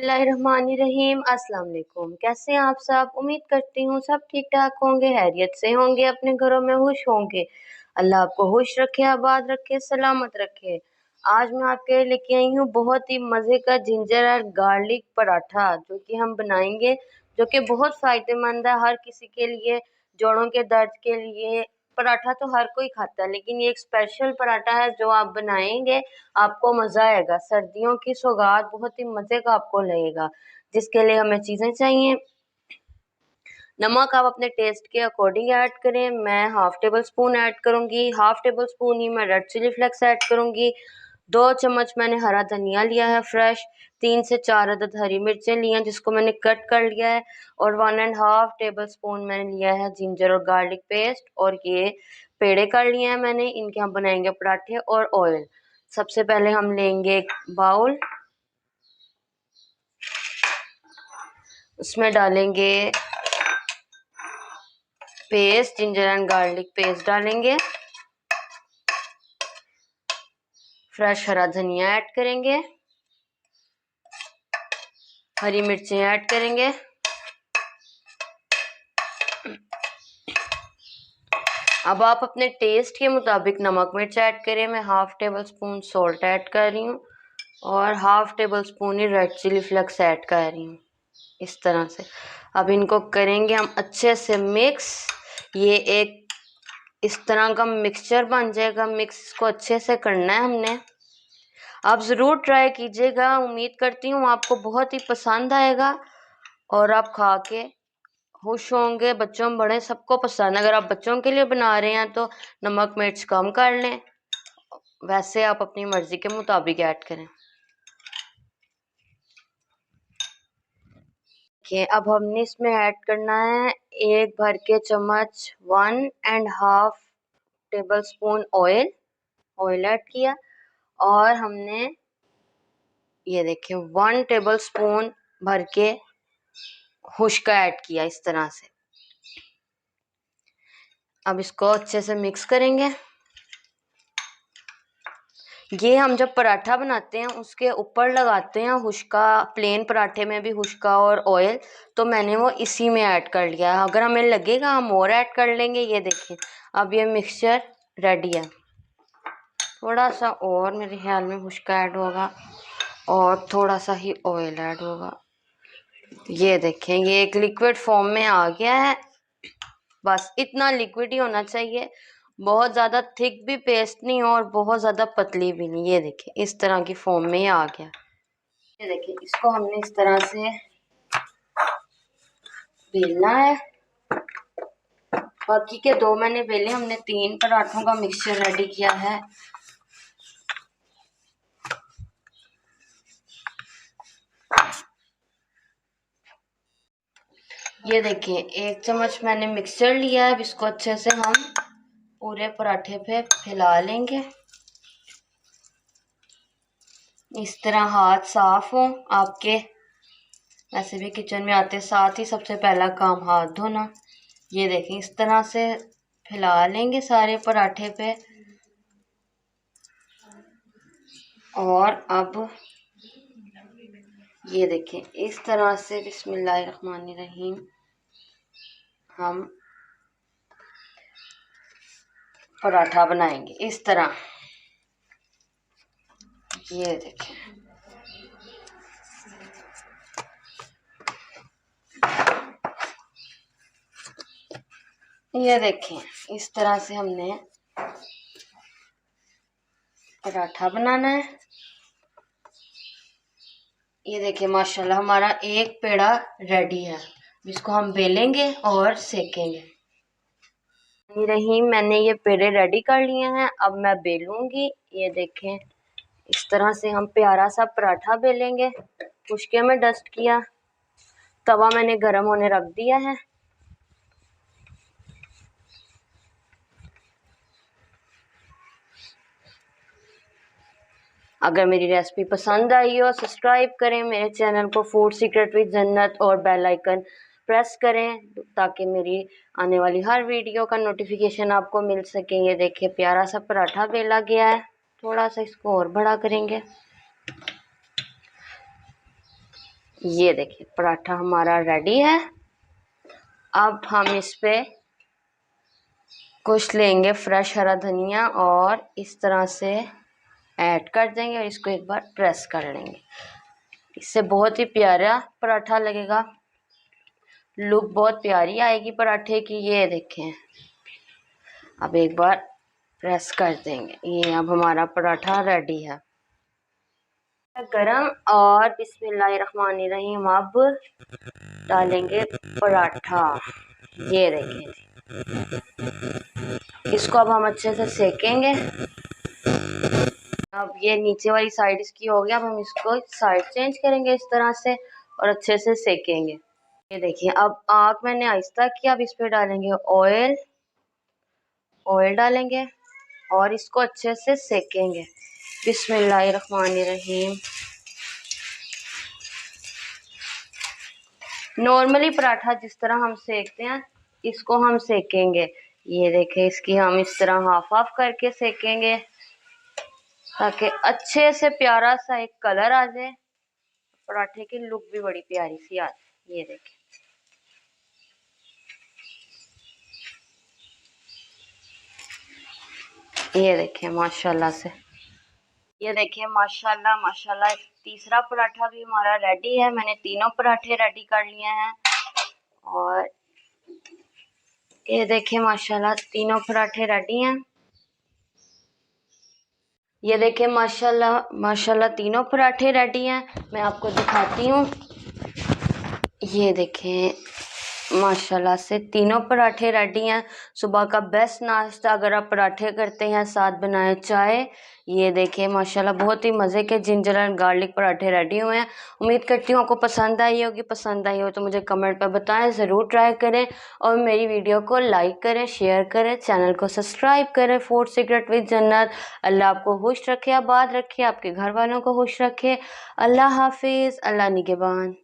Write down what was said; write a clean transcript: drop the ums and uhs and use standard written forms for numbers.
बिस्मिल्लाहिर्रहमानिर्रहीम। अस्सलाम वालेकुम। कैसे हैं आप सब? उम्मीद करती हूँ सब ठीक ठाक होंगे, हैरियत से होंगे, अपने घरों में खुश होंगे। अल्लाह आपको खुश रखे, आबाद रखे, सलामत रखे। आज मैं आपके लिए लेके आई हूँ बहुत ही मज़े का जिंजर और गार्लिक पराठा, जो कि हम बनाएंगे, जो कि बहुत फ़ायदेमंद है हर किसी के लिए। जोड़ों के दर्द के लिए पराठा तो हर कोई खाता है, लेकिन ये एक स्पेशल पराठा है जो आप बनाएंगे, आपको मज़ा आएगा। सर्दियों की सौगात बहुत ही मज़े का आपको लगेगा। जिसके लिए हमें चीज़ें चाहिए। नमक आप अपने टेस्ट के अकॉर्डिंग ऐड करें। मैं हाफ टेबल स्पून ऐड करूंगी, हाफ टेबल स्पून ही मैं रेड चिली फ्लेक्स ऐड करूंगी। 2 चम्मच मैंने हरा धनिया लिया है फ्रेश। 3 से 4 अदद हरी मिर्चें ली हैं जिसको मैंने कट कर लिया है। और 1.5 टेबल स्पून मैंने लिया है जिंजर और गार्लिक पेस्ट। और ये पेड़े कर लिए हैं मैंने, इनके हम बनाएंगे पराठे। और ऑयल, सबसे पहले हम लेंगे एक बाउल, उसमें डालेंगे paste, ginger and garlic paste डालेंगे। फ्रेश हरा धनिया ऐड करेंगे, हरी मिर्चें ऐड करेंगे। अब आप अपने टेस्ट के मुताबिक नमक मिर्च ऐड करें। मैं half table spoon salt add कर रही हूँ और हाफ टेबल स्पून ही रेड चिली फ्लेक्स ऐड कर रही हूँ, इस तरह से। अब इनको करेंगे हम अच्छे से मिक्स। ये एक इस तरह का मिक्सचर बन जाएगा। मिक्स इसको अच्छे से करना है हमने। आप ज़रूर ट्राई कीजिएगा, उम्मीद करती हूँ आपको बहुत ही पसंद आएगा और आप खा के खुश होंगे। बच्चों बड़े सबको पसंद। अगर आप बच्चों के लिए बना रहे हैं तो नमक मिर्च कम कर लें, वैसे आप अपनी मर्ज़ी के मुताबिक ऐड करें। अब हमने इसमें ऐड करना है 1 भर के चम्मच 1.5 टेबल स्पून ऑयल ऐड किया। और हमने ये देखिए 1 टेबल स्पून भर के खुश्क ऐड किया, इस तरह से। अब इसको अच्छे से मिक्स करेंगे। ये हम जब पराठा बनाते हैं उसके ऊपर लगाते हैं हुश्का, प्लेन पराठे में भी हुश्का और ऑयल, तो मैंने वो इसी में ऐड कर लिया है। अगर हमें लगेगा हम और ऐड कर लेंगे। ये देखिए अब ये मिक्सचर रेडी है। थोड़ा सा और मेरे ख्याल में हुश्का ऐड होगा और थोड़ा सा ही ऑयल ऐड होगा। ये देखें ये एक लिक्विड फॉर्म में आ गया है। बस इतना लिक्विड ही होना चाहिए, बहुत ज़्यादा थिक भी पेस्ट नहीं हो और बहुत ज़्यादा पतली भी नहीं। ये देखिए इस तरह की फॉर्म में ही आ गया। ये देखिए इसको हमने इस तरह से बेलना है। बाकी के 2 मैंने बेले, हमने 3 पराठों का मिक्सचर रेडी किया है। ये देखिए 1 चम्मच मैंने मिक्सचर लिया है। अब इसको अच्छे से हम पूरे पराठे पे फैला लेंगे, इस तरह। हाथ साफ हो आपके, वैसे भी किचन में आते साथ ही सबसे पहला काम हाथ धोना। ये देखें इस तरह से फैला लेंगे सारे पराठे पे। और अब ये देखें इस तरह से बिस्मिल्लाहिर्रहमानिर्रहीम हम पराठा बनाएंगे, इस तरह। ये देखें ये देखें इस तरह से हमने पराठा बनाना है। ये देखिए माशाल्लाह हमारा एक पेड़ा रेडी है। इसको हम बेलेंगे और सेकेंगे। मैंने ये पेड़े रेडी कर लिए हैं, अब मैं बेलूंगी। ये देखें इस तरह से हम प्यारा सा पराठा बेलेंगे। खुश्के में डस्ट किया, तवा मैंने गरम होने रख दिया है। अगर मेरी रेसिपी पसंद आई हो सब्सक्राइब करें मेरे चैनल को फूड सीक्रेट विद जन्नत और बेल आइकन प्रेस करें ताकि मेरी आने वाली हर वीडियो का नोटिफिकेशन आपको मिल सके। ये देखिए प्यारा सा पराठा बेला गया है। थोड़ा सा इसको और बड़ा करेंगे। ये देखिए पराठा हमारा रेडी है। अब हम इस पे कुछ लेंगे फ्रेश हरा धनिया और इस तरह से ऐड कर देंगे और इसको एक बार प्रेस कर लेंगे। इससे बहुत ही प्यारा पराठा लगेगा, लुक बहुत प्यारी आएगी पराठे की। ये देखें, अब एक बार प्रेस कर देंगे। ये अब हमारा पराठा रेडी है गरम। और बिस्मिल्लाहिर्रहमानिर्रहीम अब डालेंगे पराठा। ये देखें, इसको अब हम अच्छे से सेकेंगे। अब ये नीचे वाली साइड इसकी हो गया। अब हम इसको साइड चेंज करेंगे इस तरह से और अच्छे से सेकेंगे। ये देखिए अब आग मैंने आहिस्ता किया। अब इस पे डालेंगे ऑयल डालेंगे और इसको अच्छे से सेकेंगे। बिस्मिल्लाहिर्रहमानिर्रहीम। नॉर्मली पराठा जिस तरह हम सेकते हैं इसको हम सेकेंगे। ये देखें, इसकी हम इस तरह हाफ करके सेकेंगे ताकि अच्छे से प्यारा सा एक कलर आ जाए। पराठे की लुक भी बड़ी प्यारी सी आ जाए। ये देखें, ये देखें माशाल्लाह से। ये देखिए माशाल्लाह माशाल्लाह, तीसरा पराठा भी हमारा रेडी है। मैंने तीनों पराठे रेडी कर लिए हैं और ये देखिए माशाल्लाह तीनों पराठे रेडी हैं। ये देखिए माशाल्लाह माशाल्लाह तीनों पराठे रेडी हैं। मैं आपको दिखाती हूँ। ये देखें माशाल्लाह से तीनों पराठे रेडी हैं। सुबह का बेस्ट नाश्ता अगर आप पराठे करते हैं, साथ बनाए चाय। ये देखें माशाल्लाह बहुत ही मज़े के जिंजर एंड गार्लिक पराठे रेडी हुए हैं। उम्मीद करती हूँ आपको पसंद आई होगी। पसंद आई हो तो मुझे कमेंट पर बताएं, ज़रूर ट्राई करें और मेरी वीडियो को लाइक करें, शेयर करें, चैनल को सब्सक्राइब करें। फूड सीक्रेट विद जन्नत। अल्लाह आपको खुश रखे, आबाद रखे, आपके घर वालों को खुश रखे। अल्लाह हाफिज़, अल्लाह निगहबान।